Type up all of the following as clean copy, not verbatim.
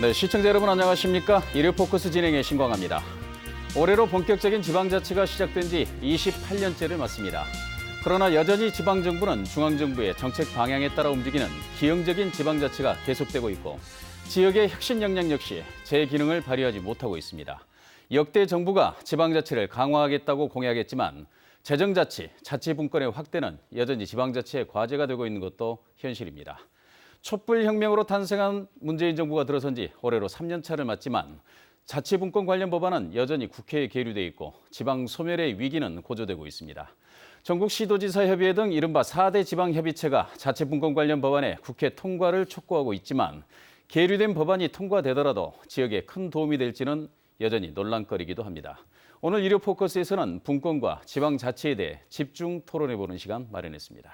네, 시청자 여러분 안녕하십니까? 일요 포커스 진행의 신광합니다. 올해로 본격적인 지방자치가 시작된 지 28년째를 맞습니다. 그러나 여전히 지방정부는 중앙정부의 정책 방향에 따라 움직이는 기형적인 지방자치가 계속되고 있고 지역의 혁신 역량 역시 제 기능을 발휘하지 못하고 있습니다. 역대 정부가 지방자치를 강화하겠다고 공약했지만 재정자치, 자치분권의 확대는 여전히 지방자치의 과제가 되고 있는 것도 현실입니다. 촛불혁명으로 탄생한 문재인 정부가 들어선 지 올해로 3년 차를 맞지만 자치분권 관련 법안은 여전히 국회에 계류돼 있고 지방 소멸의 위기는 고조되고 있습니다. 전국 시도지사협의회 등 이른바 4대 지방협의체가 자치분권 관련 법안의 국회 통과를 촉구하고 있지만 계류된 법안이 통과되더라도 지역에 큰 도움이 될지는 여전히 논란거리기도 합니다. 오늘 일요 포커스에서는 분권과 지방자치에 대해 집중 토론해보는 시간 마련했습니다.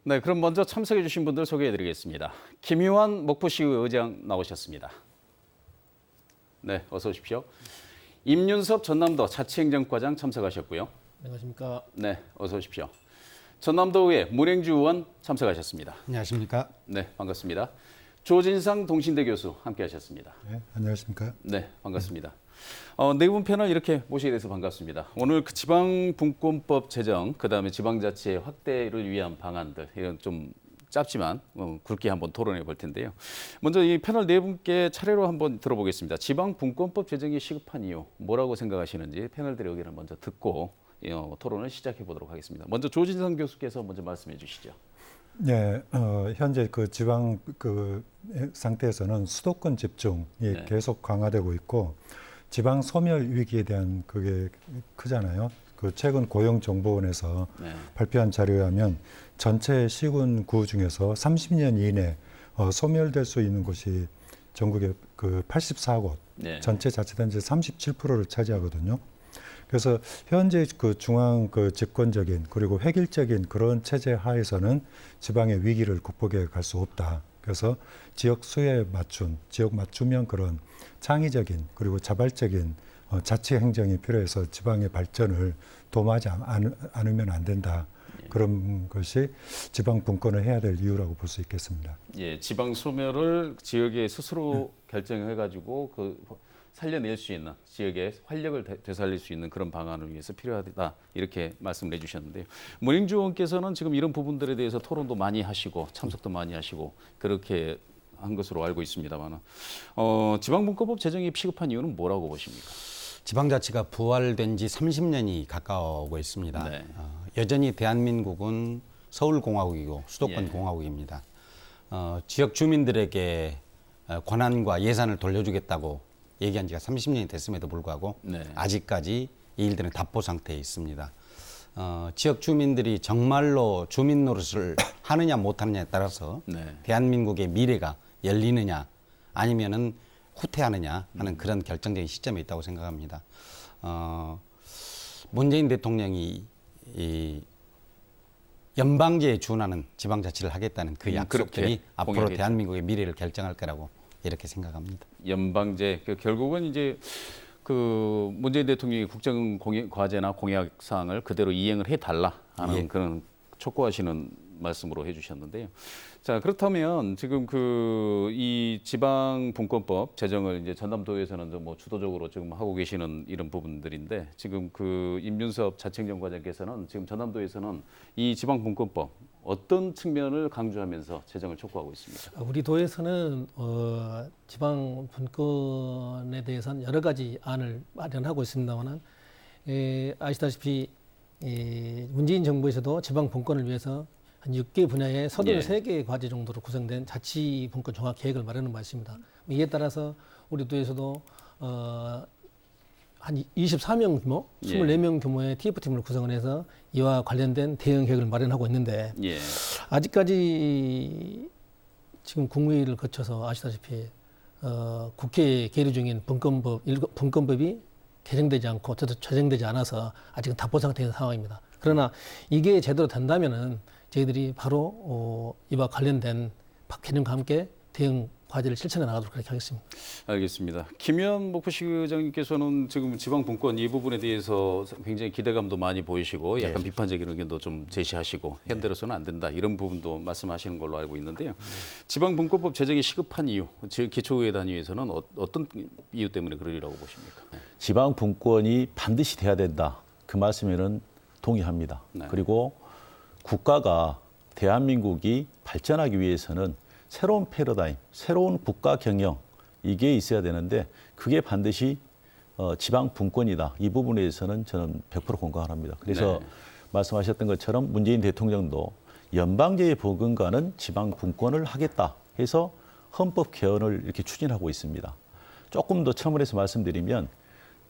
네, 그럼 먼저 참석해 주신 분들 소개해 드리겠습니다. 김유한 목포시의 의장 나오셨습니다. 네, 어서 오십시오. 임윤섭 전남도 자치행정과장 참석하셨고요. 안녕하십니까. 네, 어서 오십시오. 전남도의회 문행주 의원 참석하셨습니다. 안녕하십니까. 네, 반갑습니다. 조진상 동신대 교수 함께하셨습니다. 네, 안녕하십니까. 네, 반갑습니다. 네 분 패널 이렇게 모시게 돼서 반갑습니다. 오늘 그 지방분권법 제정, 그다음에 지방자치의 확대를 위한 방안들 이런 좀 짧지만 굵게 한번 토론해 볼 텐데요. 먼저 이 패널 네 분께 차례로 한번 들어보겠습니다. 지방분권법 제정이 시급한 이유 뭐라고 생각하시는지 패널들의 의견을 먼저 듣고 토론을 시작해 보도록 하겠습니다. 먼저 조진상 교수께서 먼저 말씀해 주시죠. 네, 현재 그 지방 그 상태에서는 수도권 집중이 계속 강화되고 있고 지방 소멸 위기에 대한 그게 크잖아요. 그 최근 고용정보원에서 발표한 자료에 하면 전체 시군구 중에서 30년 이내 소멸될 수 있는 곳이 전국에 그 84곳, 전체 자치단지 37%를 차지하거든요. 그래서 현재 그 중앙 그 집권적인 그리고 획일적인 그런 체제 하에서는 지방의 위기를 극복해 갈 수 없다. 그래서 지역 수요에 맞춘, 지역 맞춤형 그런 창의적인 그리고 자발적인 자치 행정이 필요해서 지방의 발전을 도모하지 않으면 안 된다. 그런 것이 지방 분권을 해야 될 이유라고 볼 수 있겠습니다. 예, 지방 소멸을 지역에 스스로 결정해가지고 살려낼 수 있는 지역의 활력을 되살릴 수 있는 그런 방안을 위해서 필요하다 이렇게 말씀을 해주셨는데요. 문행주 의원께서는 지금 이런 부분들에 대해서 토론도 많이 하시고 참석도 많이 하시고 그렇게 한 것으로 알고 있습니다만 지방분권법 제정이 시급한 이유는 뭐라고 보십니까? 지방자치가 부활된 지 30년이 가까워오고 있습니다. 네. 여전히 대한민국은 서울공화국이고 수도권 공화국입니다. 지역 주민들에게 권한과 예산을 돌려주겠다고 얘기한 지가 30년이 됐음에도 불구하고 아직까지 이 일들은 답보 상태에 있습니다. 지역 주민들이 정말로 주민 노릇을 하느냐 못하느냐에 따라서 대한민국의 미래가 열리느냐 아니면은 후퇴하느냐 하는 그런 결정적인 시점에 있다고 생각합니다. 문재인 대통령이 이 연방제에 준하는 지방자치를 하겠다는 그 약속들이 앞으로 공약했죠. 대한민국의 미래를 결정할 거라고 이렇게 생각합니다. 연방제 결국은 이제 그 문재인 대통령이 국정 과제나 공약 사항을 그대로 이행을 해달라 하는 그런 촉구하시는 말씀으로 해주셨는데요. 자, 그렇다면 지금 이 지방분권법 제정을 이제 전남도에서는 좀 뭐 주도적으로 지금 하고 계시는 이런 부분들인데 지금 그 임윤섭 자치행정과장께서는 지금 전남도에서는 이 지방분권법 어떤 측면을 강조하면서 제정을 촉구하고 있습니다. 우리 도에서는 지방분권에 대해서는 여러 가지 안을 마련하고 있습니다만 아시다시피 문재인 정부에서도 지방분권을 위해서 한 6개 분야의 33개의 과제 정도로 구성된 자치분권 종합계획을 마련한 바 있습니다. 이에 따라서 우리 도에서도 한 24명 규모, 24명 규모의 TF팀을 구성을 해서 이와 관련된 대응 계획을 마련하고 있는데 아직까지 지금 국무회의를 거쳐서 아시다시피 국회에 계류 중인 분권법이 개정되지 않고 제정되지 않아서 아직은 답보 상태인 상황입니다. 그러나 이게 제대로 된다면은 저희들이 바로 이와 관련된 개념과 함께 대응 과제를 실천해 나가도록 그렇게 하겠습니다. 알겠습니다. 김현 목포시장님께서는 지금 지방 분권 이 부분에 대해서 굉장히 기대감도 많이 보이시고 약간 비판적인 의견도 좀 제시하시고 현대로서는 안 된다 이런 부분도 말씀하시는 걸로 알고 있는데요. 지방 분권법 제정이 시급한 이유, 기초의회 단위에서는 어떤 이유 때문에 그러리라고 보십니까? 지방 분권이 반드시 돼야 된다. 그 말씀에는 동의합니다. 네. 그리고 국가가 대한민국이 발전하기 위해서는 새로운 패러다임, 새로운 국가 경영 이게 있어야 되는데 그게 반드시 지방 분권이다. 이 부분에 대해서는 저는 100% 공감합니다. 그래서 네. 말씀하셨던 것처럼 문재인 대통령도 연방제의 복원과는 지방 분권을 하겠다 해서 헌법 개헌을 이렇게 추진하고 있습니다. 조금 더 첨언해서 말씀드리면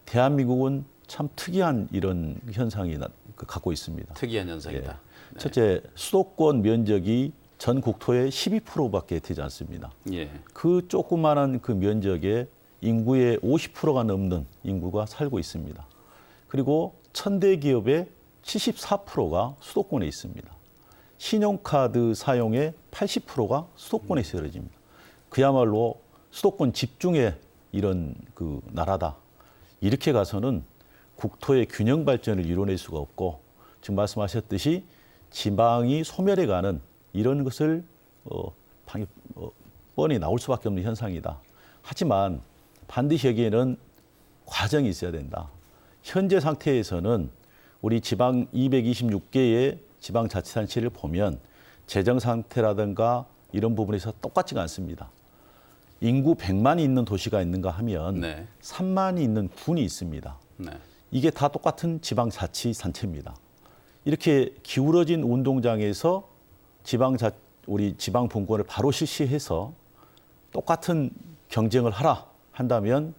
대한민국은 참 특이한 이런 현상이 갖고 있습니다. 특이한 현상이다. 예. 첫째, 수도권 면적이 전 국토의 12%밖에 되지 않습니다. 예. 그 조그마한 그 면적에 인구의 50%가 넘는 인구가 살고 있습니다. 그리고 1000대 기업의 74%가 수도권에 있습니다. 신용카드 사용의 80%가 수도권에서 이루어집니다. 그야말로 수도권 집중의 이런 그 나라다. 이렇게 가서는 국토의 균형 발전을 이뤄낼 수가 없고 지금 말씀하셨듯이 지방이 소멸해가는 이런 것을 뻔히 나올 수밖에 없는 현상이다. 하지만 반드시 여기에는 과정이 있어야 된다. 현재 상태에서는 우리 지방 226개의 지방자치단체를 보면 재정 상태라든가 이런 부분에서 똑같지가 않습니다. 인구 100만이 있는 도시가 있는가 하면 네. 3만이 있는 군이 있습니다. 네. 이게 다 똑같은 지방자치단체입니다. 이렇게 기울어진 운동장에서 우리 지방 분권을 바로 실시해서 똑같은 경쟁을 하라 한다면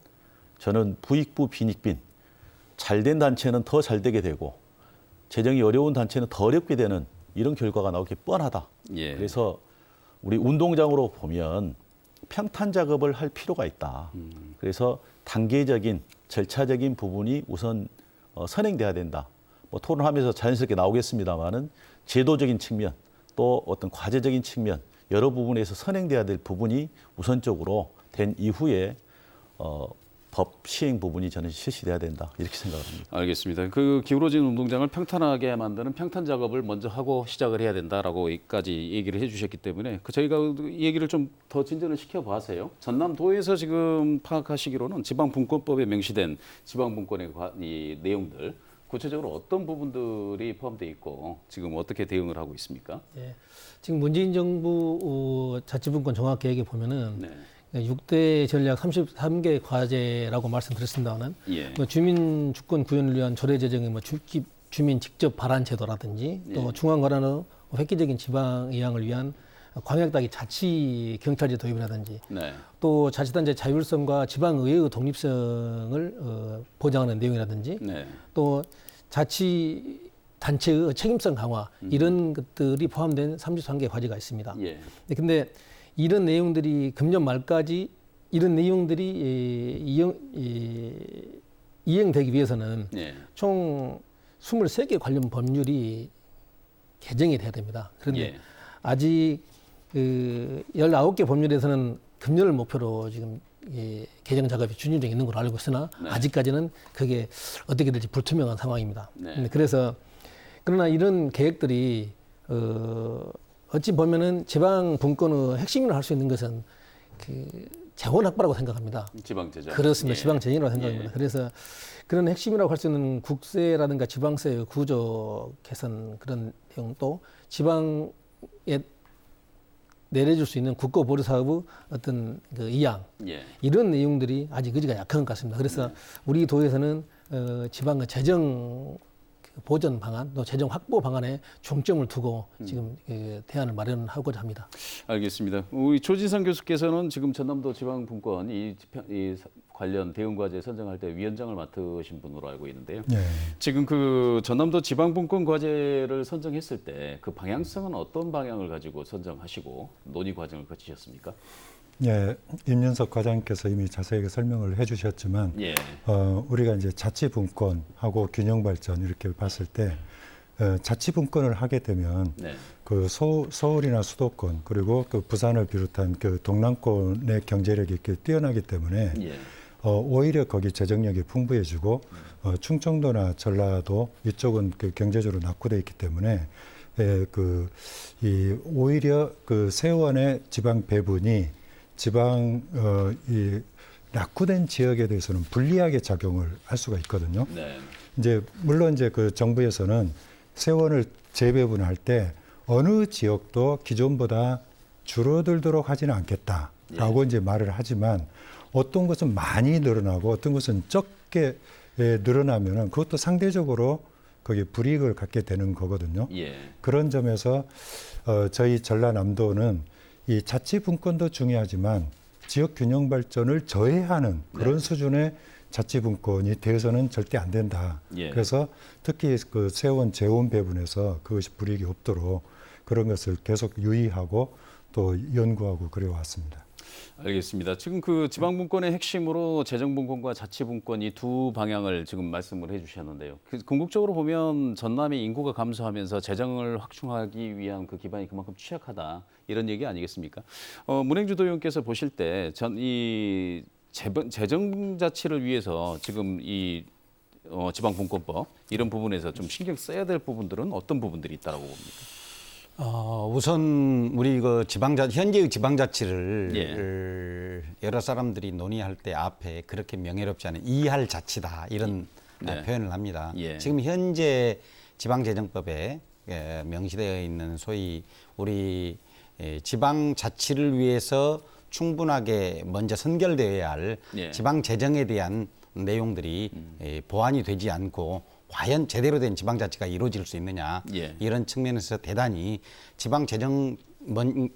저는 부익부 빈익빈 잘된 단체는 더 잘되게 되고 재정이 어려운 단체는 더 어렵게 되는 이런 결과가 나오기 뻔하다. 예. 그래서 우리 운동장으로 보면 평탄 작업을 할 필요가 있다. 그래서 단계적인 절차적인 부분이 우선 선행돼야 된다. 뭐 토론하면서 자연스럽게 나오겠습니다만은 제도적인 측면 또 어떤 과제적인 측면 여러 부분에서 선행돼야 될 부분이 우선적으로 된 이후에 법 시행 부분이 저는 실시돼야 된다 이렇게 생각합니다. 알겠습니다. 그 기울어진 운동장을 평탄하게 만드는 평탄 작업을 먼저 하고 시작을 해야 된다라고까지 얘기를 해주셨기 때문에 저희가 이 얘기를 좀 더 진전을 시켜봐서요. 전남도에서 지금 파악하시기로는 지방분권법에 명시된 지방분권의 이 내용들 구체적으로 어떤 부분들이 포함되어 있고 지금 어떻게 대응을 하고 있습니까? 예. 지금 문재인 정부 자치분권 종합계획에 보면은 네. 6대 전략 33개 과제라고 말씀드렸습니다만 예. 뭐 주민 주권 구현을 위한 조례 제정의 뭐 주민 직접 발안 제도라든지 또 예. 중앙 권한의 획기적인 지방 이양을 위한 광역단위 자치 경찰제 도입이라든지 네. 또 자치단체 자율성과 지방의회의 독립성을 보장하는 내용이라든지 네. 또 자치단체의 책임성 강화 이런 것들이 포함된 33개 과제가 있습니다. 예. 근데 이런 내용들이 금년 말까지 이런 내용들이 이행되기 위해서는 예. 총 23개 관련 법률이 개정이 돼야 됩니다. 그런데 예. 아직 그 19개 법률에서는 금년을 목표로 지금 개정 작업이 추진 중에 있는 걸로 알고 있으나 네. 아직까지는 그게 어떻게 될지 불투명한 상황입니다. 네. 그래서 그러나 이런 계획들이 어찌 보면은 지방 분권의 핵심이라고 할 수 있는 것은 그 재원 확보라고 생각합니다. 지방 제작. 그렇습니다. 예. 지방 재정이라고 생각합니다. 예. 그래서 그런 핵심이라고 할 수 있는 국세라든가 지방세의 구조 개선 그런 내용 또 지방에 내려줄 수 있는 국고 보류 사업의 어떤 그 이양 예. 이런 내용들이 아직 의지가 약한 것 같습니다. 그래서 우리 도에서는 지방의 재정 보전 방안 또 재정 확보 방안에 중점을 두고 지금 대안을 마련하고자 합니다. 알겠습니다. 우리 조진상 교수께서는 지금 전남도 지방분권 이 관련 대응 과제 선정할 때 위원장을 맡으신 분으로 알고 있는데요. 예. 지금 그 전남도 지방분권 과제를 선정했을 때 그 방향성은 어떤 방향을 가지고 선정하시고 논의 과정을 거치셨습니까? 예, 임윤석 과장께서 이미 자세하게 설명을 해주셨지만 예. 우리가 이제 자치분권하고 균형발전 이렇게 봤을 때 자치분권을 하게 되면 네. 그 서울이나 수도권 그리고 그 부산을 비롯한 그 동남권의 경제력이 이렇게 뛰어나기 때문에 예. 오히려 거기 재정력이 풍부해지고 충청도나 전라도 이쪽은 그 경제적으로 낙후돼 있기 때문에 오히려 그 세원의 지방 배분이 이 낙후된 지역에 대해서는 불리하게 작용을 할 수가 있거든요. 네. 이제 물론 이제 그 정부에서는 세원을 재배분할 때 어느 지역도 기존보다 줄어들도록 하지는 않겠다라고 이제 말을 하지만 어떤 것은 많이 늘어나고 어떤 것은 적게 늘어나면은 그것도 상대적으로 거기에 불이익을 갖게 되는 거거든요. 예. 그런 점에서 저희 전라남도는 이 자치분권도 중요하지만 지역 균형 발전을 저해하는 그런 수준의 자치분권이 되어서는 절대 안 된다. 예. 그래서 특히 그 세원 재원 배분에서 그것이 불이익이 없도록 그런 것을 계속 유의하고 또 연구하고 그래왔습니다. 알겠습니다. 지금 그 지방분권의 핵심으로 재정분권과 자치분권 이 두 방향을 지금 말씀을 해주셨는데요. 궁극적으로 보면 전남의 인구가 감소하면서 재정을 확충하기 위한 그 기반이 그만큼 취약하다 이런 얘기 아니겠습니까? 문행주도 의원께서 보실 때 이 재정자치를 위해서 지금 이 지방분권법 이런 부분에서 좀 신경 써야 될 부분들은 어떤 부분들이 있다고 봅니까? 우선 우리 그 현재의 지방자치를 여러 사람들이 논의할 때 앞에 그렇게 명예롭지 않은 이할 자치다 이런 표현을 합니다. 지금 현재 지방재정법에 명시되어 있는 소위 우리 지방자치를 위해서 충분하게 먼저 선결되어야 할 지방재정에 대한 내용들이 보완이 되지 않고 과연 제대로 된 지방자치가 이루어질 수 있느냐 이런 측면에서 대단히 지방재정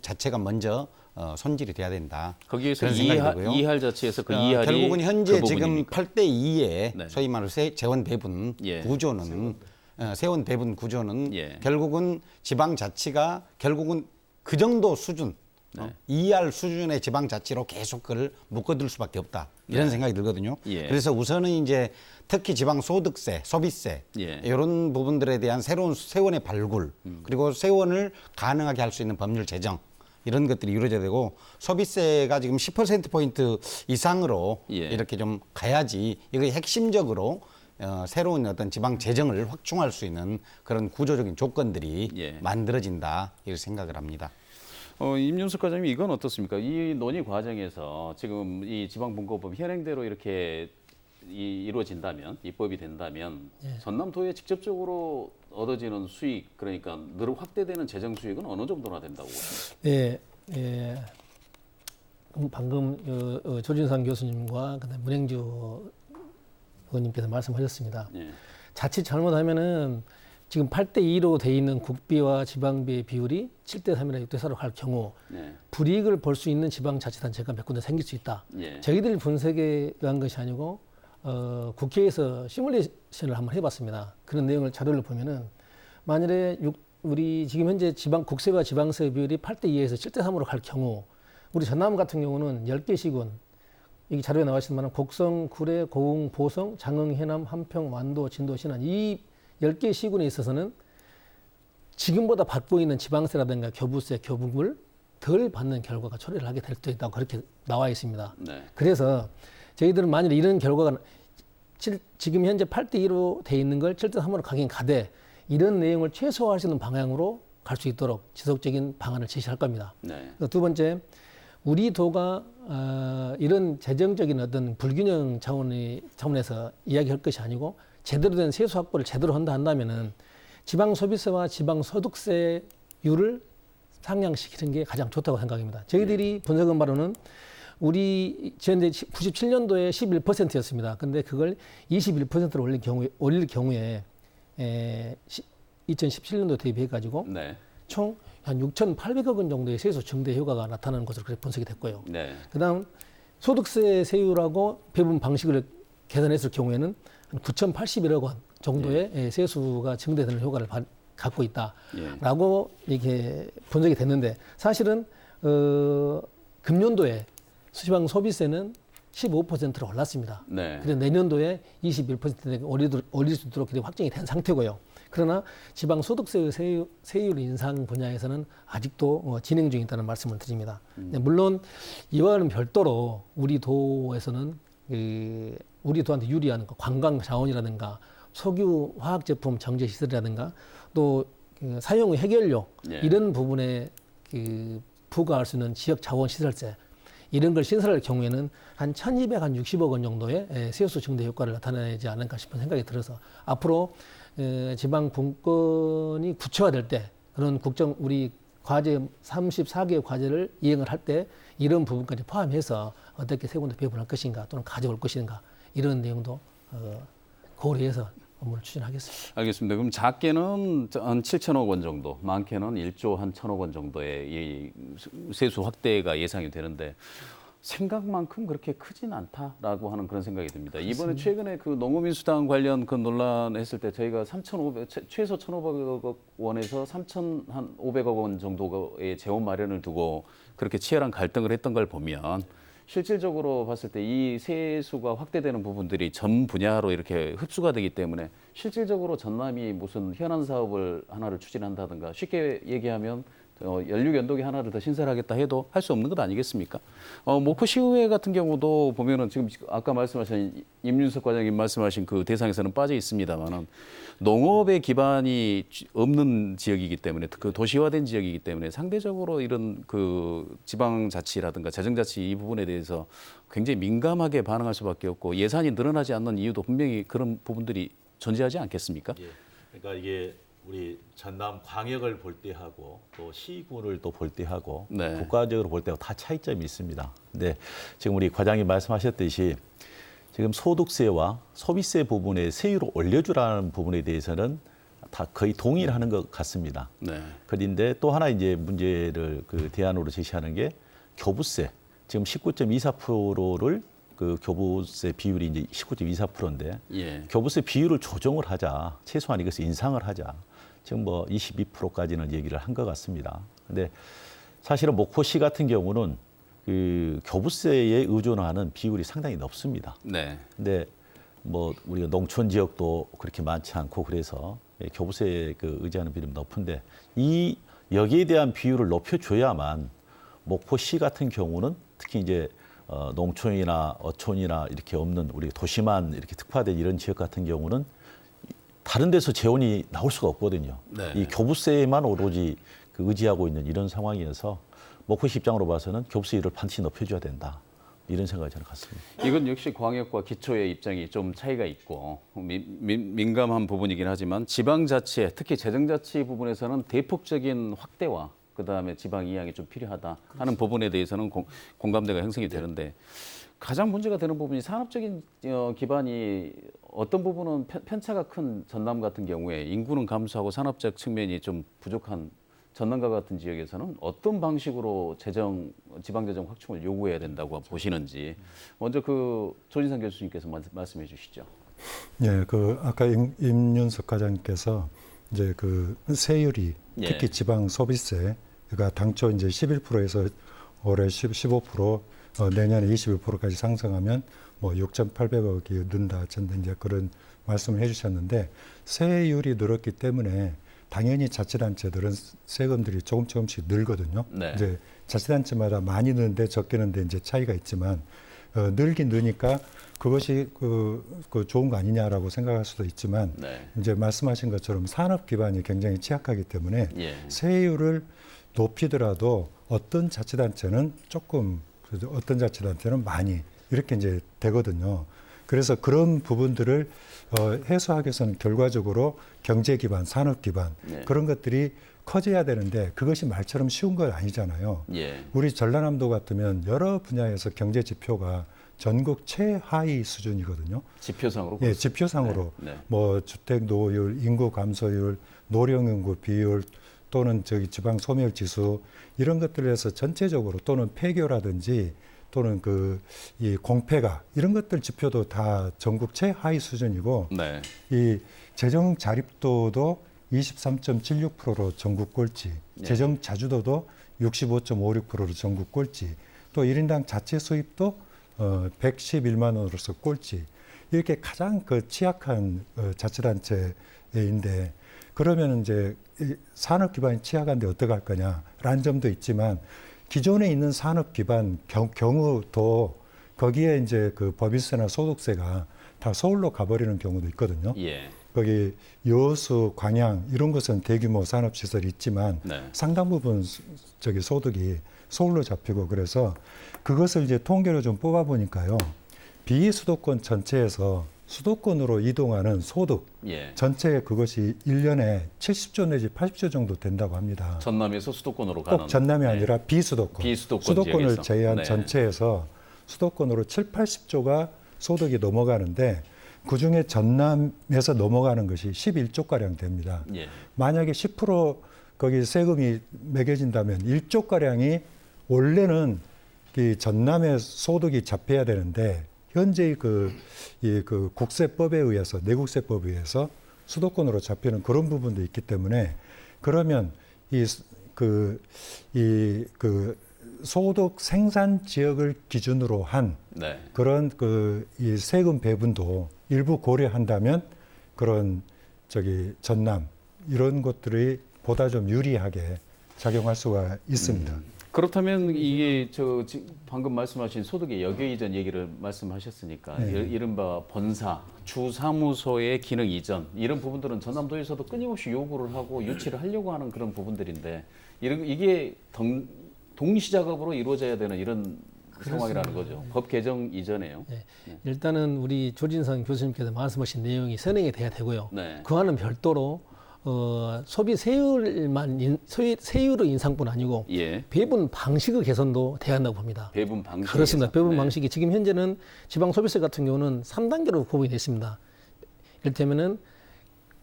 자체가 먼저 손질이 돼야 된다. 거기에서 그런 생각이 들고요. 이할 자치에서 그 이할이 결국은 현제 그 지금 8대2의 소위 말로 재원 배분 구조는 세원 배분 구조는 결국은 지방자치가 결국은 그 정도 수준 이할 수준의 지방자치로 계속 그걸 묶어둘 수밖에 없다. 이런 생각이 들거든요. 그래서 우선은 이제 특히 지방소득세, 소비세 이런 부분들에 대한 새로운 세원의 발굴 그리고 세원을 가능하게 할 수 있는 법률 제정 이런 것들이 이루어져야 되고 소비세가 지금 10%포인트 이상으로 이렇게 좀 가야지 이게 핵심적으로 새로운 어떤 지방 재정을 확충할 수 있는 그런 구조적인 조건들이 만들어진다 이렇게 생각을 합니다. 임윤석 과장님 이건 어떻습니까? 이 논의 과정에서 지금 이 지방분권법 현행대로 이렇게 이루어진다면 입법이 된다면 전남도에 직접적으로 얻어지는 수익 그러니까 늘 확대되는 재정 수익은 어느 정도나 된다고 보십니까? 방금 조진상 교수님과 그다음에 문행주 의원님께서 말씀하셨습니다. 자칫 잘못하면은 지금 8대2로 돼 있는 국비와 지방비의 비율이 7대3이나 6대4로 갈 경우 불이익을 볼 수 있는 지방자치단체가 몇 군데 생길 수 있다. 저희들이 분석에 의한 것이 아니고 국회에서 시뮬레이션을 한번 해봤습니다. 그런 내용을 자료를 보면은 만일에 우리 지금 현재 국세와 지방세 비율이 8대2에서 7대3으로 갈 경우 우리 전남 같은 경우는 10개 시군 여기 자료에 나와 있지만 곡성, 구례, 고흥, 보성, 장흥, 해남, 한평, 완도, 진도, 신안 이 10개 시군에 있어서는 지금보다 받고 있는 지방세라든가 교부세, 교부금을 덜 받는 결과가 초래를 하게 될 수도 있다고 그렇게 나와 있습니다. 그래서 저희들은 만일 이런 결과가 지금 현재 8대2로 돼 있는 걸 7대3으로 가긴 가되 이런 내용을 최소화할 수 있는 방향으로 갈 수 있도록 지속적인 방안을 제시할 겁니다. 두 번째, 우리 도가 이런 재정적인 어떤 불균형 차원에서 이야기할 것이 아니고 제대로 된 세수 확보를 제대로 한다면은 지방 소비세와 지방 소득세율을 상향시키는 게 가장 좋다고 생각합니다. 저희들이 분석한 바로는 우리 현재 97년도에 11%였습니다. 근데 그걸 21%로 올릴 경우에 2017년도 대비해 가지고 총 한 6,800억 원 정도의 세수 증대 효과가 나타나는 것으로 그렇게 분석이 됐고요. 그다음 소득세 세율하고 배분 방식을 계산했을 경우에는 한 9,081억 원 정도의 세수가 증대되는 효과를 갖고 있다라고 이렇게 분석이 됐는데 사실은 금년도에 지방 소비세는 15%로 올랐습니다. 네. 그래서 내년도에 21%에 올릴 수 있도록 확정이 된 상태고요. 그러나 지방 소득세 세율 인상 분야에서는 아직도 진행 중이다는 말씀을 드립니다. 네, 물론 이와는 별도로 우리 도에서는 우리 도한테 유리한 관광 자원이라든가 석유 화학 제품 정제 시설이라든가 또 사용 후 해결료 예. 이런 부분에 부과할 수 있는 지역 자원 시설세 이런 걸 신설할 경우에는 한 1,260억 원 정도의 세수 증대 효과를 나타내지 않을까 싶은 생각이 들어서 앞으로 지방 분권이 구체화될 때 그런 우리 과제 34개의 과제를 이행을 할 때 이런 부분까지 포함해서 어떻게 세금도 배분할 것인가 또는 가져올 것인가 이런 내용도 고려해서 업무를 추진하겠습니다. 알겠습니다. 그럼 작게는 한 7천억 원 정도, 많게는 1조 한 1,000억 원 정도의 이 세수 확대가 예상이 되는데 생각만큼 그렇게 크진 않다라고 하는 그런 생각이 듭니다. 이번에 최근에 그 농어민수당 관련 그 논란했을 때 저희가 최소 1,500억 원에서 3,500억 원 정도의 재원 마련을 두고 그렇게 치열한 갈등을 했던 걸 보면 실질적으로 봤을 때 이 세수가 확대되는 부분들이 전 분야로 이렇게 흡수가 되기 때문에 실질적으로 전남이 무슨 현안 사업을 하나를 추진한다든가 쉽게 얘기하면 연륙연동이 하나를 더 신설하겠다 해도 할 수 없는 것 아니겠습니까? 목포시의회 같은 경우도 보면은 지금 아까 말씀하신 임윤석 과장님 말씀하신 그 대상에서는 빠져 있습니다만은 농업의 기반이 없는 지역이기 때문에 그 도시화된 지역이기 때문에 상대적으로 이런 그 지방자치라든가 재정자치 이 부분에 대해서 굉장히 민감하게 반응할 수밖에 없고 예산이 늘어나지 않는 이유도 분명히 그런 부분들이 존재하지 않겠습니까? 예. 그러니까 이게 우리 전남 광역을 볼 때 하고 또 시군을 또 볼 때 하고 네. 국가적으로 볼 때하고 다 차이점이 있습니다. 근데 지금 우리 과장님 말씀하셨듯이 지금 소득세와 소비세 부분에 세율을 올려주라는 부분에 대해서는 다 거의 동의를 하는 것 같습니다. 네. 그런데 또 하나 이제 문제를 그 대안으로 제시하는 게 교부세. 지금 19.24%를 그 교부세 비율이 이제 19.24%인데 예. 교부세 비율을 조정을 하자. 최소한 이것을 인상을 하자. 지금 뭐 22%까지는 얘기를 한 것 같습니다. 근데 사실은 목포시 같은 경우는 그 교부세에 의존하는 비율이 상당히 높습니다. 네. 근데 뭐 우리가 농촌 지역도 그렇게 많지 않고 그래서 교부세에 그 의지하는 비율이 높은데 이 여기에 대한 비율을 높여줘야만 목포시 같은 경우는 특히 이제 농촌이나 어촌이나 이렇게 없는 우리 도시만 이렇게 특화된 이런 지역 같은 경우는 다른 데서 재원이 나올 수가 없거든요. 네. 이 교부세에만 오로지 그 의지하고 있는 이런 상황이어서 목포시 입장으로 봐서는 교부세율을 반드시 높여줘야 된다. 이런 생각이 저는 같습니다. 이건 역시 광역과 기초의 입장이 좀 차이가 있고 민감한 부분이긴 하지만 지방자치, 특히 재정자치 부분에서는 대폭적인 확대와 그다음에 지방 이양이 좀 필요하다 하는 부분에 대해서는 공감대가 형성이 되는데 가장 문제가 되는 부분이 산업적인 기반이 어떤 부분은 편차가 큰 전남 같은 경우에 인구는 감소하고 산업적 측면이 좀 부족한 전남과 같은 지역에서는 어떤 방식으로 지방재정 확충을 요구해야 된다고 보시는지 먼저 그 조진상 교수님께서 말씀해 주시죠. 예, 그 아까 임윤석 과장님께서 이제 그 세율이 특히 예. 지방 소비세가 당초 이제 11%에서 올해 15%, 내년에 21%까지 상승하면 뭐 6,800억이 는다, 어쩐다 이제 그런 말씀을 해주셨는데 세율이 늘었기 때문에 당연히 자치단체들은 세금들이 조금씩 늘거든요. 네. 이제 자치단체마다 많이 느는데 적게 느는데 이제 차이가 있지만 늘긴 느니까 그것이 그 좋은 거 아니냐라고 생각할 수도 있지만 네. 이제 말씀하신 것처럼 산업 기반이 굉장히 취약하기 때문에 예. 세율을 높이더라도 어떤 자치단체는 조금 어떤 자치단체는 많이 이렇게 이제 되거든요. 그래서 그런 부분들을 해소하기 위해서는 결과적으로 경제 기반, 산업 기반 네. 그런 것들이 커져야 되는데 그것이 말처럼 쉬운 건 아니잖아요. 예. 우리 전라남도 같으면 여러 분야에서 경제 지표가 전국 최하위 수준이거든요. 지표상으로. 예, 지표상으로 네. 네. 뭐 주택 노후율, 인구 감소율, 노령 인구 비율 또는 저기 지방 소멸 지수 이런 것들에서 전체적으로 또는 폐교라든지 또는 이 공폐가 이런 것들 지표도 다 전국 최하위 수준이고 네. 이 재정 자립도도 23.76%로 전국 꼴찌, 네. 재정 자주도도 65.56%로 전국 꼴찌. 또 1인당 자체 수입도 111만 원으로서 꼴찌. 이렇게 가장 그 취약한 자치단체인데 그러면 이제 이 산업 기반이 취약한데 어떻게 할 거냐라는 점도 있지만 기존에 있는 산업 기반 경우도 거기에 이제 그 법인세나 소득세가 다 서울로 가버리는 경우도 있거든요. 예. 거기 여수, 광양 이런 것은 대규모 산업 시설이 있지만 네. 상당 부분 저기 소득이 서울로 잡히고 그래서 그것을 이제 통계로 좀 뽑아 보니까요. 비수도권 전체에서 수도권으로 이동하는 소득 예. 전체 그것이 1년에 70조 내지 80조 정도 된다고 합니다. 전남에서 수도권으로 가는 꼭 전남이 네. 아니라 비수도권. 비수도권 수도권을 지역에서. 제외한 네. 전체에서 수도권으로 7, 80조가 소득이 넘어가는데 그중에 전남에서 넘어가는 것이 11조가량 됩니다. 예. 만약에 10% 거기 세금이 매겨진다면 1조가량이 원래는 이 전남의 소득이 잡혀야 되는데 현재의 그 국세법에 의해서 내국세법에 의해서 수도권으로 잡히는 그런 부분도 있기 때문에 그러면 그 소득 생산 지역을 기준으로 한 네. 그런 이 세금 배분도 일부 고려한다면 그런 전남 이런 것들이 보다 좀 유리하게 작용할 수가 있습니다. 그렇다면 이게 방금 말씀하신 소득의 역여 이전 얘기를 말씀하셨으니까 네. 이른바 본사, 주사무소의 기능 이전 이런 부분들은 전남도에서도 끊임없이 요구를 하고 유치를 하려고 하는 그런 부분들인데 이게 동시 작업으로 이루어져야 되는 이런 상황이라는 거죠. 법 개정 이전에요. 네. 일단은 우리 조진성 교수님께서 말씀하신 내용이 선행이 돼야 되고요. 네. 그와는 별도로 소비 세율의 인상뿐 아니고 예. 배분 방식의 개선도 돼야 한다고 봅니다. 배분 방식. 그렇습니다. 배분 방식이 지금 현재는 지방 소비세 같은 경우는 3단계로 구분이 됐습니다. 이를테면은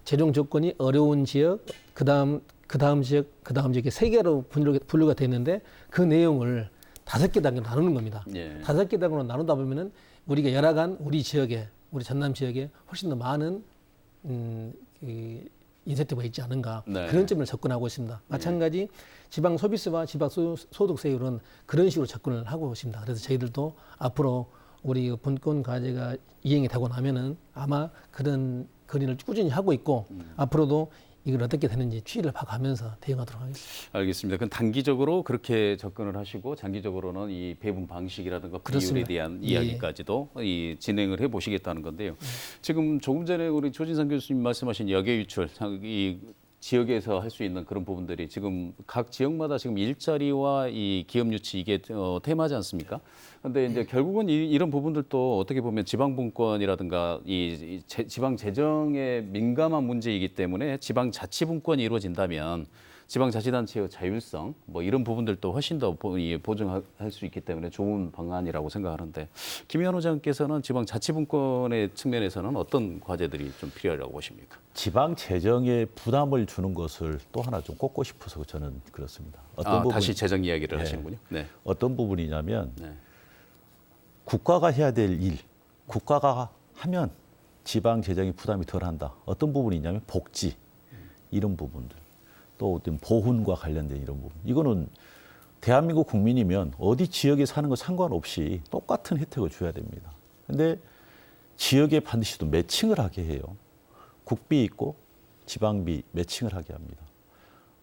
재정 조건이 어려운 지역, 그다음 지역, 그다음 지역에 3개로 분류가 됐는데 그 내용을 5개 단계로 나누는 겁니다. 예. 5개 단계로 나누다 보면은 우리가 열악한 우리 지역에, 우리 전남 지역에 훨씬 더 많은 인센티브가 있지 않은가 네. 그런 점을 접근하고 있습니다. 마찬가지 지방 소비세와 지방 소득세율은 그런 식으로 접근을 하고 있습니다. 그래서 저희들도 앞으로 우리 분권 과제가 이행이 되고 나면은 아마 그런 건의를 꾸준히 하고 있고 앞으로도 이걸 어떻게 되는지 추이를 봐가면서 대응하도록 하겠습니다. 알겠습니다. 그럼 단기적으로 그렇게 접근을 하시고 장기적으로는 이 배분 방식이라든가 비율에 그렇습니다. 대한 예. 이야기까지도 이 진행을 해보시겠다는 건데요. 지금 조금 전에 우리 조진상 교수님 말씀하신 역외 유출, 이 지역에서 할 수 있는 그런 부분들이 지금 각 지역마다 지금 일자리와 이 기업 유치 이게 테마지 않습니까? 그런데 이제 결국은 이런 부분들도 어떻게 보면 지방 분권이라든가 이 지방 재정에 민감한 문제이기 때문에 지방 자치 분권이 이루어진다면 지방자치단체의 자율성 뭐 이런 부분들도 훨씬 더 보증할 수 있기 때문에 좋은 방안이라고 생각하는데 김현우 장께서는 지방자치분권의 측면에서는 어떤 과제들이 좀 필요하다고 보십니까? 지방 재정에 부담을 주는 것을 또 하나 좀 꼽고 싶어서 저는 그렇습니다. 다시 재정 이야기를 네. 하시는군요. 네. 어떤 부분이냐면 네. 국가가 해야 될 일, 국가가 하면 지방 재정이 부담이 덜한다. 어떤 부분이냐면 복지 이런 부분들. 또 어떤 보훈과 관련된 이런 부분. 이거는 대한민국 국민이면 어디 지역에 사는 거 상관없이 똑같은 혜택을 줘야 됩니다. 근데 지역에 반드시 또 매칭을 하게 해요. 국비 있고 지방비 매칭을 하게 합니다.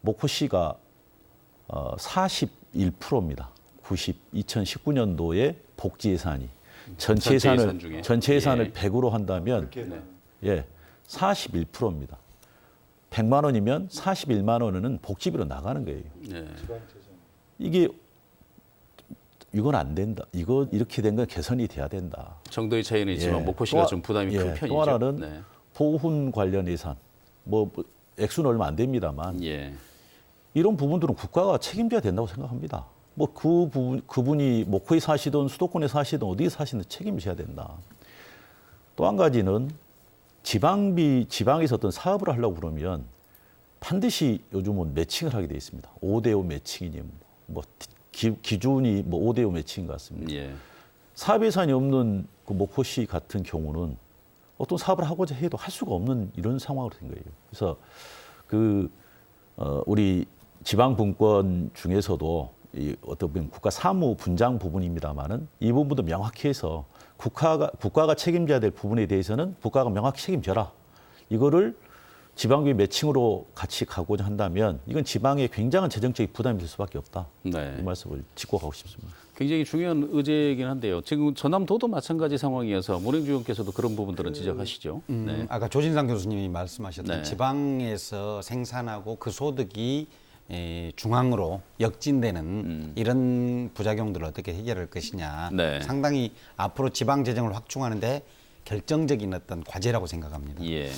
목포시가 41%입니다. 2019년도에 복지 예산이 전체 예산을 100으로 한다면 예, 41%입니다. 100만 원이면 41만 원은 복지비로 나가는 거예요. 네. 이건 안 된다. 이거 이렇게 된 건 개선이 돼야 된다. 정도의 차이는 있지만 예. 목포시가 좀 부담이 큰 편이죠. 또 하나는 네. 보훈 관련 예산. 뭐 액수는 얼마 안 됩니다만 예. 이런 부분들은 국가가 책임져야 된다고 생각합니다. 뭐 그분이 목포에 사시든 수도권에 사시든 어디에 사시든 책임져야 된다. 또 한 가지는 지방에서 어떤 사업을 하려고 그러면 반드시 요즘은 매칭을 하게 돼 있습니다. 5대5 매칭이니 뭐 기준이 뭐 5대5 매칭인 것 같습니다. 예. 사업 예산이 없는 그 목포시 같은 경우는 어떤 사업을 하고자 해도 할 수가 없는 이런 상황으로 된 거예요. 그래서 우리 지방 분권 중에서도 이 어떤 보면 국가 사무 분장 부분입니다만은 이 부분도 명확히 해서 국가가 책임져야 될 부분에 대해서는 국가가 명확히 책임져라. 이거를 지방교회 매칭으로 같이 가고자 한다면 이건 지방에 굉장한 재정적인 부담이 될 수밖에 없다. 네. 이 말씀을 짚고 가고 싶습니다. 굉장히 중요한 의제이긴 한데요. 지금 전남도도 마찬가지 상황이어서 문행주 의원께서도 그런 부분들은 지적하시죠. 네. 아까 조진상 교수님이 말씀하셨던 네. 지방에서 생산하고 그 소득이 중앙으로 역진되는 이런 부작용들을 어떻게 해결할 것이냐. 네. 상당히 앞으로 지방 재정을 확충하는데 결정적인 어떤 과제라고 생각합니다. 예.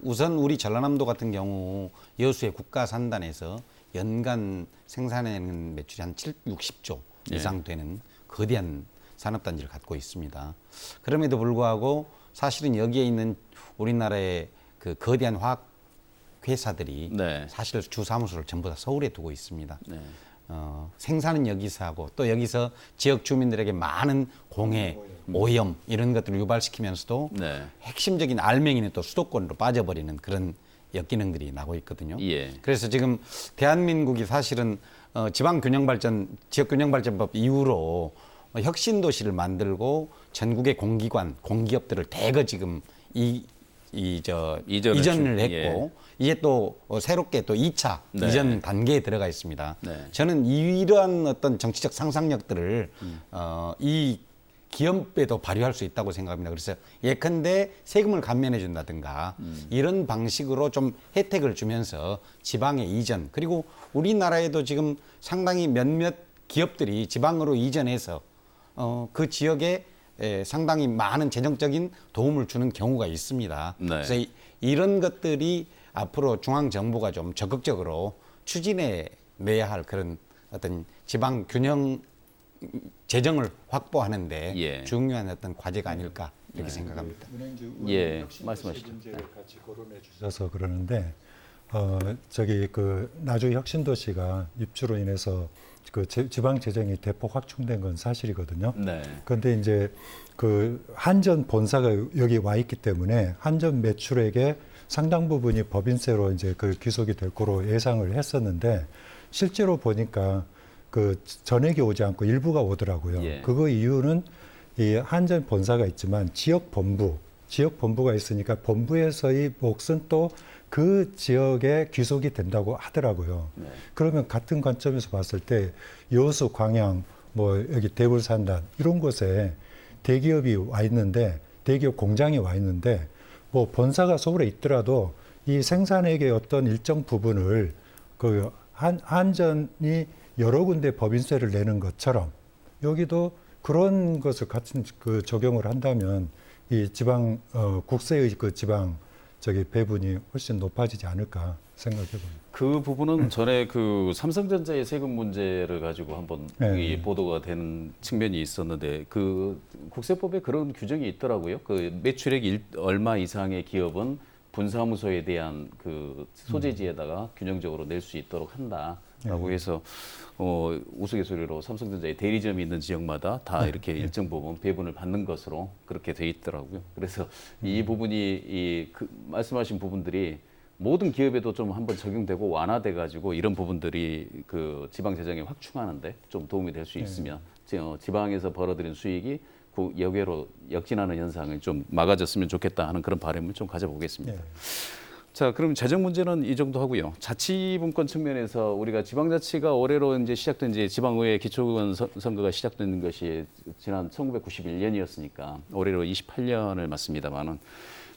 우선 우리 전라남도 같은 경우 여수의 국가산단에서 연간 생산하는 매출이 한 60조 이상 되는 거대한 산업단지를 갖고 있습니다. 그럼에도 불구하고 사실은 여기에 있는 우리나라의 그 거대한 화학 회사들이 네. 사실 주 사무소를 전부 다 서울에 두고 있습니다. 네. 생산은 여기서 하고 또 여기서 지역 주민들에게 많은 공해, 오염 이런 것들을 유발시키면서도 네. 핵심적인 알맹이는 또 수도권으로 빠져버리는 그런 역기능들이 나고 있거든요. 예. 그래서 지금 대한민국이 사실은 지역균형발전법 이후로 혁신도시를 만들고 전국의 공기관, 공기업들을 대거 지금 이전을 했고 이제 또 새롭게 또 2차 네. 이전 단계에 들어가 있습니다. 네. 저는 이러한 어떤 정치적 상상력들을 이 기업에도 발휘할 수 있다고 생각합니다. 그래서 예컨대 세금을 감면해 준다든가 이런 방식으로 좀 혜택을 주면서 지방의 이전 그리고 우리나라에도 지금 상당히 몇몇 기업들이 지방으로 이전해서 그 지역에 상당히 많은 재정적인 도움을 주는 경우가 있습니다. 네. 그래서 이런 것들이 앞으로 중앙 정부가 좀 적극적으로 추진해 내야 할 그런 어떤 지방 균형 재정을 확보하는데 예. 중요한 어떤 과제가 아닐까 이렇게 생각합니다. 예, 말씀하시죠. 문제를 같이 거론해 주셔서 그러는데 저기 그 나주 혁신도시가 입주로 인해서 그 지방 재정이 대폭 확충된 건 사실이거든요. 네. 그런데 이제 그 한전 본사가 여기 와 있기 때문에 한전 매출액의 상당 부분이 법인세로 이제 그 귀속이 될 거로 예상을 했었는데 실제로 보니까 그 전액이 오지 않고 일부가 오더라고요. 예. 그거 이유는 이 한전 본사가 있지만 지역 본부가 있으니까 본부에서의 몫은 또 그 지역에 귀속이 된다고 하더라고요. 네. 그러면 같은 관점에서 봤을 때 여수, 광양, 뭐 여기 대불산단 이런 곳에 대기업이 와 있는데 대기업 공장이 와 있는데 뭐 본사가 서울에 있더라도 이 생산액의 어떤 일정 부분을 그 한전이 여러 군데 법인세를 내는 것처럼 여기도 그런 것을 같은 그 적용을 한다면 이 지방 국세의 그 지방 저기 배분이 훨씬 높아지지 않을까 생각해 봅니다. 그 부분은 전에 그 삼성전자의 세금 문제를 가지고 한번 네. 이 보도가 된 측면이 있었는데 그 국세법에 그런 규정이 있더라고요. 그 매출액 얼마 이상의 기업은 분사무소에 대한 그 소재지에다가 균형적으로 낼 수 있도록 한다라고 해서 우스갯소리로 삼성전자의 대리점이 있는 지역마다 다 이렇게 일정 부분 배분을 받는 것으로 그렇게 돼 있더라고요. 그래서 이 부분이 그 말씀하신 부분들이 모든 기업에도 좀 한번 적용되고 완화돼 가지고 이런 부분들이 그 지방 재정에 확충하는데 좀 도움이 될 수 있으면 지방에서 벌어들인 수익이 그 여기로 역진하는 현상을 좀 막아줬으면 좋겠다 하는 그런 바람을 좀 가져보겠습니다. 자, 그럼 재정 문제는 이 정도 하고요. 자치분권 측면에서 우리가 지방자치가 올해로 이제 시작된 이제 지방의회 기초의원 선거가 시작된 것이 지난 1991년이었으니까 올해로 28년을 맞습니다만은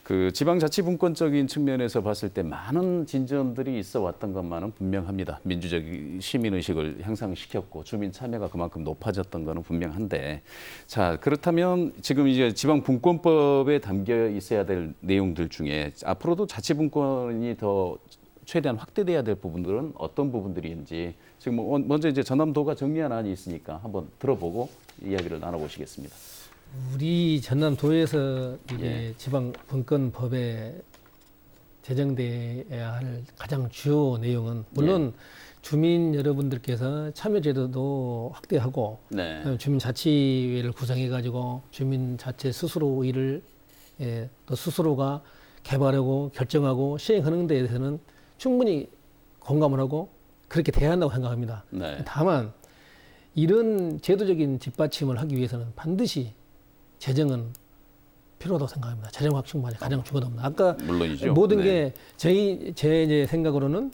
그 지방자치분권적인 측면에서 봤을 때 많은 진전들이 있어 왔던 것만은 분명합니다. 민주적 시민의식을 향상시켰고 주민 참여가 그만큼 높아졌던 것은 분명한데 자, 그렇다면 지금 이제 지방분권법에 담겨 있어야 될 내용들 중에 앞으로도 자치분권이 더 최대한 확대돼야 될 부분들은 어떤 부분들인지 지금 먼저 이제 전남도가 정리한 안이 있으니까 한번 들어보고 이야기를 나눠보시겠습니다. 우리 전남도에서 이제 지방 분권법에 제정돼야 할 가장 주요 내용은 물론 주민 여러분들께서 참여제도도 확대하고 네. 주민자치회를 구성해가지고 주민자체 스스로 일을 또 스스로가 개발하고 결정하고 시행하는 데 대해서는 충분히 공감을 하고 그렇게 돼야 한다고 생각합니다. 네. 다만 이런 제도적인 뒷받침을 하기 위해서는 반드시 재정은 필요하다고 생각합니다. 재정 확충만이 가장 중요합니다. 아까 물론이죠. 모든 네. 게 제 이제 생각으로는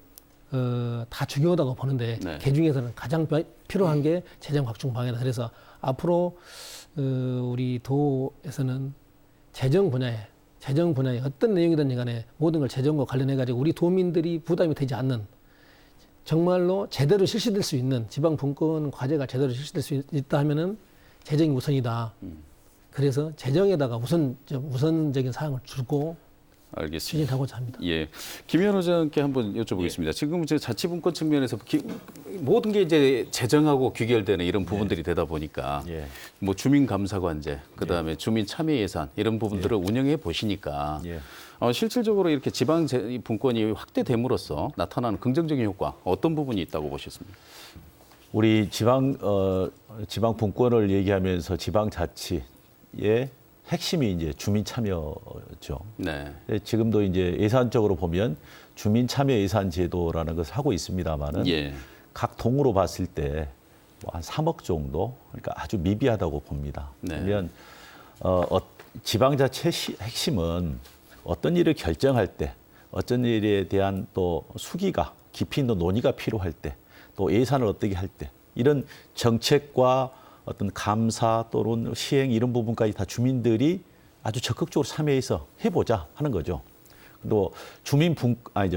다 중요하다고 보는데 네. 그 중에서는 가장 필요한 게 재정 확충 방향이다. 그래서 앞으로 우리 도에서는 재정 분야에 어떤 내용이든 간에 모든 걸 재정과 관련해 가지고 우리 도민들이 부담이 되지 않는 정말로 제대로 실시될 수 있는 지방 분권 과제가 제대로 실시될 수 있다 하면은 재정이 우선이다. 그래서 재정에다가 우선적인 사항을 주고 알겠습니다. 추진하고자 합니다. 예, 김현 의장께 한번 여쭤보겠습니다. 지금 이제 자치분권 측면에서 모든 게 이제 재정하고 귀결되는 이런 부분들이 되다 보니까 예. 뭐 주민감사관제, 그다음에 주민참여예산 이런 부분들을 운영해 보시니까 예. 실질적으로 이렇게 지방 분권이 확대됨으로써 나타나는 긍정적인 효과 어떤 부분이 있다고 보셨습니까? 우리 지방 분권을 얘기하면서 지방자치의 핵심이 이제 주민 참여죠. 네. 지금도 이제 예산적으로 보면 주민 참여 예산 제도라는 것을 하고 있습니다만은 예. 각 동으로 봤을 때 뭐 한 3억 정도, 그러니까 아주 미비하다고 봅니다. 네. 그러면 지방자치 핵심은 어떤 일을 결정할 때, 어떤 일에 대한 또 수기가 깊이 있는 논의가 필요할 때, 또 예산을 어떻게 할 때, 이런 정책과 어떤 감사 또는 시행 이런 부분까지 다 주민들이 아주 적극적으로 참여해서 해보자 하는 거죠. 또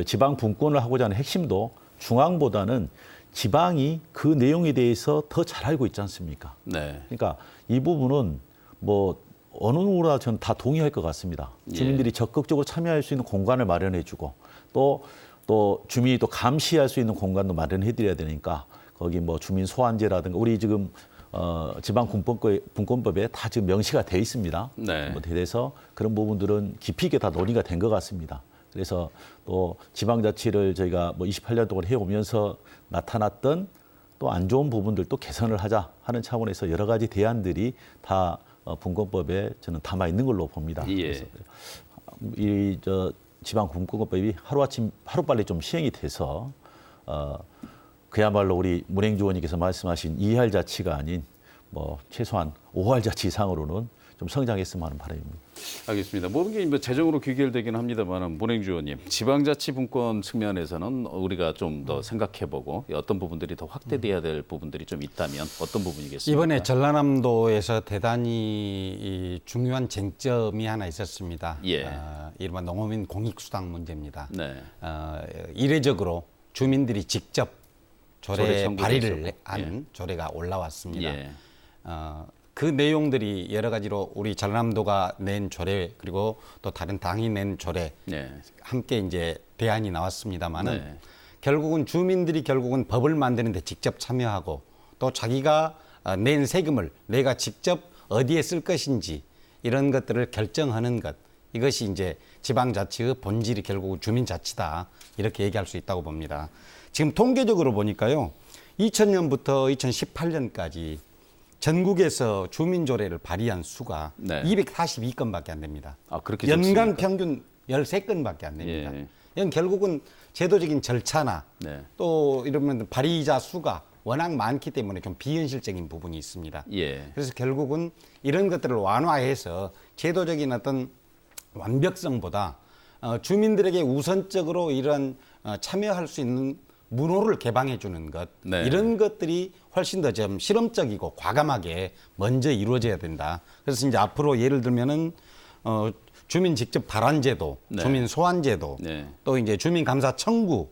지방 분권을 하고자 하는 핵심도 중앙보다는 지방이 그 내용에 대해서 더 잘 알고 있지 않습니까? 네. 그러니까 이 부분은 뭐 어느 누구나 저는 다 동의할 것 같습니다. 주민들이 적극적으로 참여할 수 있는 공간을 마련해주고 또 주민이 또 감시할 수 있는 공간도 마련해드려야 되니까 거기 뭐 주민 소환제라든가 우리 지금 지방 분권법에 다 지금 명시가 돼 있습니다. 네. 뭐 돼서 그런 부분들은 깊이 있게 다 논의가 된 것 같습니다. 그래서 또 지방자치를 저희가 뭐 28년 동안 해오면서 나타났던 또 안 좋은 부분들 또 개선을 하자 하는 차원에서 여러 가지 대안들이 다 분권법에 저는 담아 있는 걸로 봅니다. 예. 그래서 지방 분권법이 하루빨리 좀 시행이 돼서 그야말로 우리 문행주 의원님께서 말씀하신 2할 자치가 아닌 뭐 최소한 5할 자치 이상으로는 좀 성장했으면 하는 바람입니다. 알겠습니다. 모든 게 재정으로 귀결되긴 합니다만 문행주 의원님, 지방자치분권 측면에서는 우리가 좀 더 생각해보고 어떤 부분들이 더 확대돼야 될 부분들이 좀 있다면 어떤 부분이겠습니까? 이번에 전라남도에서 대단히 중요한 쟁점이 하나 있었습니다. 예. 이른바 농어민 공익수당 문제입니다. 네. 이례적으로 주민들이 직접 조례 조례 청구도 발의를 있었고. 한 조례가 올라왔습니다. 예. 그 내용들이 여러 가지로 우리 전라남도가 낸 조례 그리고 또 다른 당이 낸 조례 네. 함께 이제 대안이 나왔습니다만은 네. 결국은 주민들이 결국은 법을 만드는데 직접 참여하고 또 자기가 낸 세금을 내가 직접 어디에 쓸 것인지 이런 것들을 결정하는 것 이것이 이제 지방자치의 본질이 결국은 주민자치다 이렇게 얘기할 수 있다고 봅니다. 지금 통계적으로 보니까요 2000년부터 2018년까지 전국에서 주민조례를 발의한 수가 네. 242건밖에 안 됩니다. 그렇게 연간 적습니까? 평균 13건밖에 안 됩니다. 예. 이건 결국은 제도적인 절차나 네. 또 이러면 발의자 수가 워낙 많기 때문에 좀 비현실적인 부분이 있습니다. 예. 그래서 결국은 이런 것들을 완화해서 제도적인 어떤 완벽성보다 주민들에게 우선적으로 이런 참여할 수 있는 문호를 개방해 주는 것 네. 이런 것들이 훨씬 더 좀 실험적이고 과감하게 먼저 이루어져야 된다. 그래서 이제 앞으로 예를 들면은 주민 직접 발언제도, 네. 주민 소환제도, 네. 또 이제 주민 감사 청구,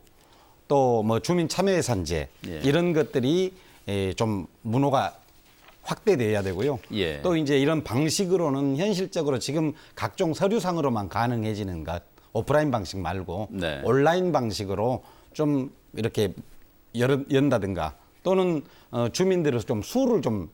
또 뭐 주민 참여 예산제 예. 이런 것들이 좀 문호가 확대돼야 되고요. 예. 또 이제 이런 방식으로는 현실적으로 지금 각종 서류상으로만 가능해지는 것, 오프라인 방식 말고 네. 온라인 방식으로 좀 이렇게 연다든가 또는 주민들에서 좀 수를 좀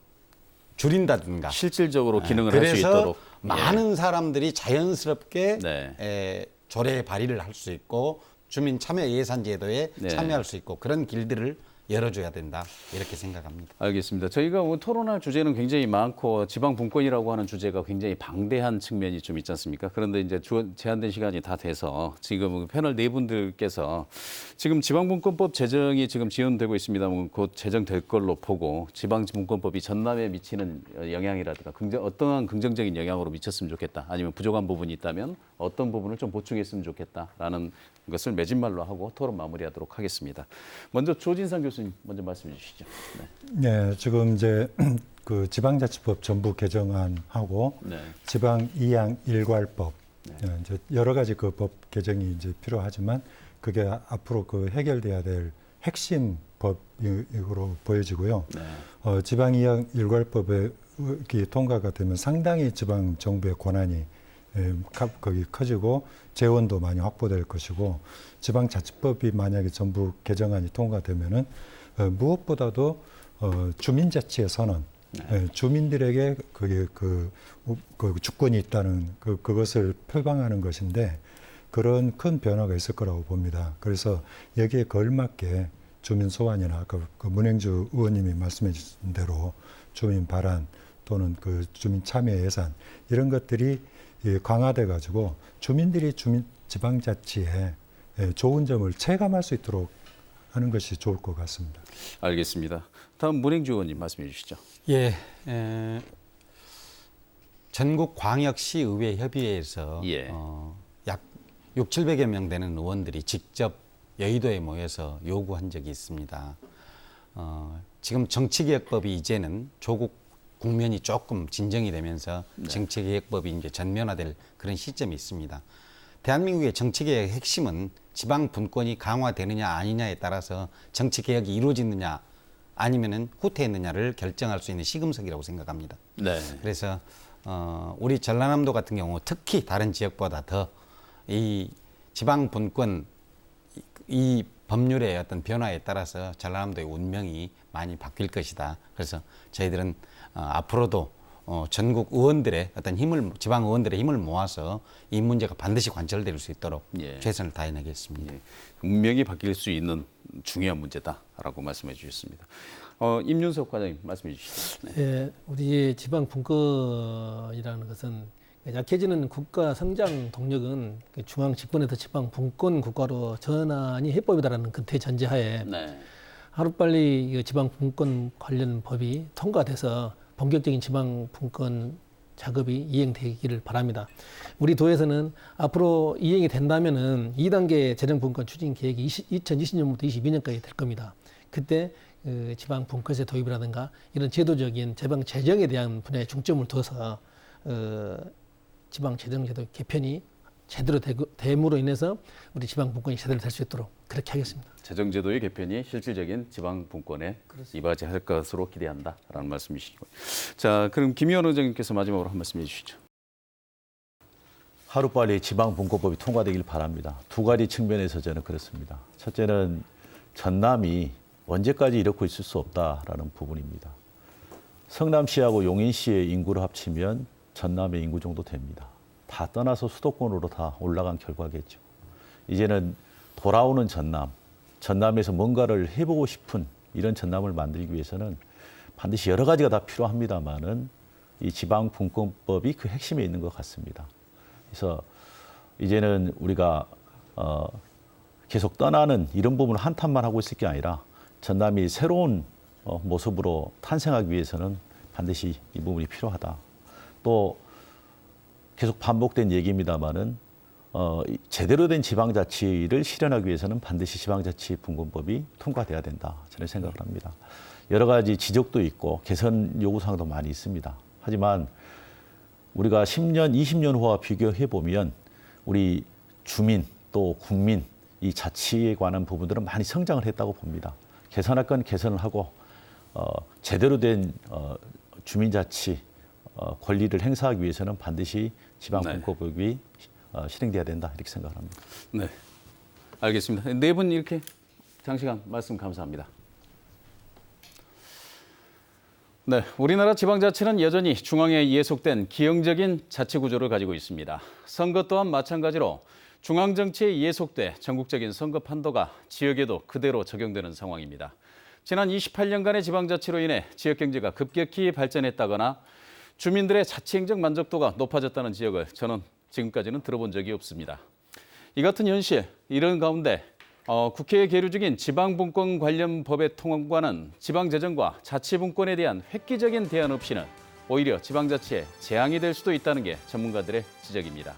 줄인다든가 실질적으로 기능을 할 수 그래서 있도록 많은 사람들이 자연스럽게 네. 조례 발의를 할 수 있고 주민 참여 예산 제도에 네. 참여할 수 있고 그런 길들을 열어줘야 된다 이렇게 생각합니다. 알겠습니다. 저희가 뭐 토론할 주제는 굉장히 많고 지방 분권이라고 하는 주제가 굉장히 방대한 측면이 좀 있지 않습니까? 그런데 이제 제한된 시간이 다 돼서 지금 패널 네 분들께서 지금 지방분권법 제정이 지금 지연되고 있습니다만 곧 제정될 걸로 보고 지방분권법이 전남에 미치는 영향이라든가 어떠한 긍정적인 영향으로 미쳤으면 좋겠다. 아니면 부족한 부분이 있다면 어떤 부분을 좀 보충했으면 좋겠다라는 것을 매진말로 하고 토론 마무리하도록 하겠습니다. 먼저 조진상 교수님 먼저 말씀해 주시죠. 네. 네, 지금 이제 그 지방자치법 전부 개정안하고 네. 지방 이양 일괄법 이제 여러 가지 그 법 개정이 이제 필요하지만 그게 앞으로 그 해결돼야 될 핵심 법으로 보여지고요. 네. 지방 이양 일괄법에 통과가 되면 상당히 지방 정부의 권한이 거기 커지고 재원도 많이 확보될 것이고 지방자치법이 만약에 전부 개정안이 통과되면은 무엇보다도 주민자치의 선언, 주민들에게 그게 그 주권이 있다는 그것을 표방하는 것인데 그런 큰 변화가 있을 거라고 봅니다. 그래서 여기에 걸맞게 주민 소환이나 그 문행주 의원님이 말씀해 주신 대로 주민 발안 또는 그 주민 참여 예산 이런 것들이 강화돼 가지고 주민들이 지방자치에 좋은 점을 체감할 수 있도록 하는 것이 좋을 것 같습니다. 알겠습니다. 다음 문행주 의원님 말씀해 주시죠. 예, 전국 광역시의회 협의회에서 예. 약 600~700여 명 되는 의원들이 직접 여의도에 모여서 요구한 적이 있습니다. 지금 정치개혁법이 이제는 조국 국면이 조금 진정이 되면서 정치개혁법이 이제 전면화될 그런 시점이 있습니다. 대한민국의 정치개혁의 핵심은 지방 분권이 강화되느냐 아니냐에 따라서 정치개혁이 이루어지느냐 아니면은 후퇴했느냐를 결정할 수 있는 시금석이라고 생각합니다. 네. 그래서 우리 전라남도 같은 경우 특히 다른 지역보다 더 이 지방 분권 이 법률의 어떤 변화에 따라서 전라남도의 운명이 많이 바뀔 것이다. 그래서 저희들은 앞으로도 전국 의원들의 어떤 힘을, 지방 의원들의 힘을 모아서 이 문제가 반드시 관철될 수 있도록 예. 최선을 다해내겠습니다. 예. 운명이 바뀔 수 있는 중요한 문제다라고 말씀해 주셨습니다. 임윤석 과장님 말씀해 주시죠. 네. 예, 우리 지방 분권이라는 것은 약해지는 국가 성장 동력은 중앙 집권에서 지방 분권 국가로 전환이 해법이다라는 근태 전제하에 네. 하루빨리 지방 분권 관련 법이 통과돼서 본격적인 지방 분권 작업이 이행되기를 바랍니다. 우리 도에서는 앞으로 이행이 된다면은 2단계 재정 분권 추진 계획이 2020년부터 22년까지 될 겁니다. 그때 지방 분권세 도입이라든가 이런 제도적인 지방 재정에 대한 분야에 중점을 둬서 지방 재정제도 개편이 제대로 됨으로 인해서 우리 지방 분권이 제대로 될 수 있도록 그렇게 하겠습니다. 재정제도의 개편이 실질적인 지방 분권에 이바지할 것으로 기대한다라는 말씀이시고, 자 그럼 김의원 의장님께서 마지막으로 한 말씀 해주시죠. 하루빨리 지방분권법이 통과되길 바랍니다. 두 가지 측면에서 저는 그렇습니다. 첫째는 전남이 언제까지 이렇게 있을 수 없다라는 부분입니다. 성남시하고 용인시의 인구를 합치면 전남의 인구 정도 됩니다. 다 떠나서 수도권으로 다 올라간 결과겠죠. 이제는 돌아오는 전남에서 뭔가를 해보고 싶은 이런 전남을 만들기 위해서는 반드시 여러 가지가 다 필요합니다만은 이 지방분권법이 그 핵심에 있는 것 같습니다. 그래서 이제는 우리가 계속 떠나는 이런 부분을 한탄만 하고 있을 게 아니라 전남이 새로운 모습으로 탄생하기 위해서는 반드시 이 부분이 필요하다. 또 계속 반복된 얘기입니다만은 제대로 된 지방자치를 실현하기 위해서는 반드시 지방자치분권법이 통과돼야 된다. 저는 생각을 합니다. 여러 가지 지적도 있고 개선 요구사항도 많이 있습니다. 하지만 우리가 10년, 20년 후와 비교해 보면 우리 주민 또 국민 이 자치에 관한 부분들은 많이 성장을 했다고 봅니다. 개선할 건 개선을 하고 제대로 된 주민자치 권리를 행사하기 위해서는 반드시 지방분권법이 실행돼야 된다 이렇게 생각을 합니다. 네, 알겠습니다. 네 분 이렇게 장시간 말씀 감사합니다. 네, 우리나라 지방자치는 여전히 중앙에 예속된 기형적인 자치 구조를 가지고 있습니다. 선거 또한 마찬가지로 중앙정치에 예속돼 전국적인 선거 판도가 지역에도 그대로 적용되는 상황입니다. 지난 28년간의 지방자치로 인해 지역경제가 급격히 발전했다거나 주민들의 자치행정 만족도가 높아졌다는 지역을 저는 지금까지는 들어본 적이 없습니다. 이 같은 현실, 이런 가운데 국회에 계류 중인 지방분권 관련 법의 통과는 지방재정과 자치분권에 대한 획기적인 대안 없이는 오히려 지방자치에 재앙이 될 수도 있다는 게 전문가들의 지적입니다.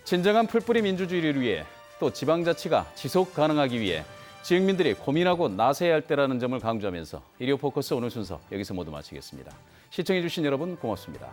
진정한 풀뿌리 민주주의를 위해 또 지방자치가 지속 가능하기 위해 지역민들이 고민하고 나서야 할 때라는 점을 강조하면서 일요 포커스 오늘 순서 여기서 모두 마치겠습니다. 시청해주신 여러분 고맙습니다.